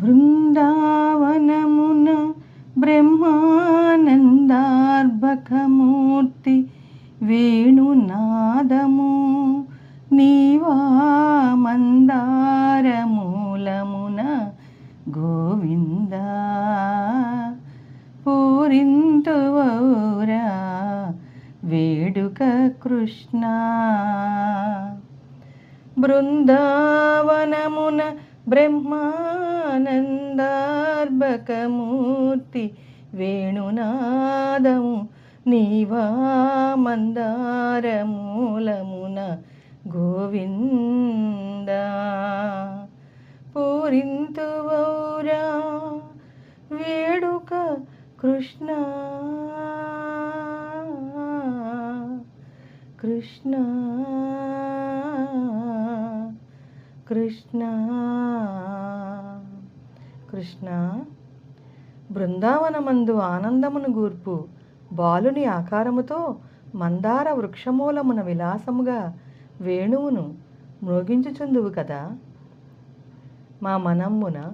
బృందావనమున బ్రహ్మానందార్భకమూర్తి వేణునాదము నీవా మందారమూలమున గోవింద పూరింతువౌరా వేడుక కృష్ణ. బృందావనమున బ్రహ్మానందార్భకమూర్తి వేణునాదము నీవా మందారమూలమున గోవింద పూరింతువౌరా వేడుక కృష్ణ కృష్ణ కృష్ణ కృష్ణ. బృందావనమందు ఆనందమును గూర్పు బాలుని ఆకారముతో మందార వృక్షమూలమున విలాసముగా వేణువును మ్రోగించుచుందువు కదా. మా మనమ్మున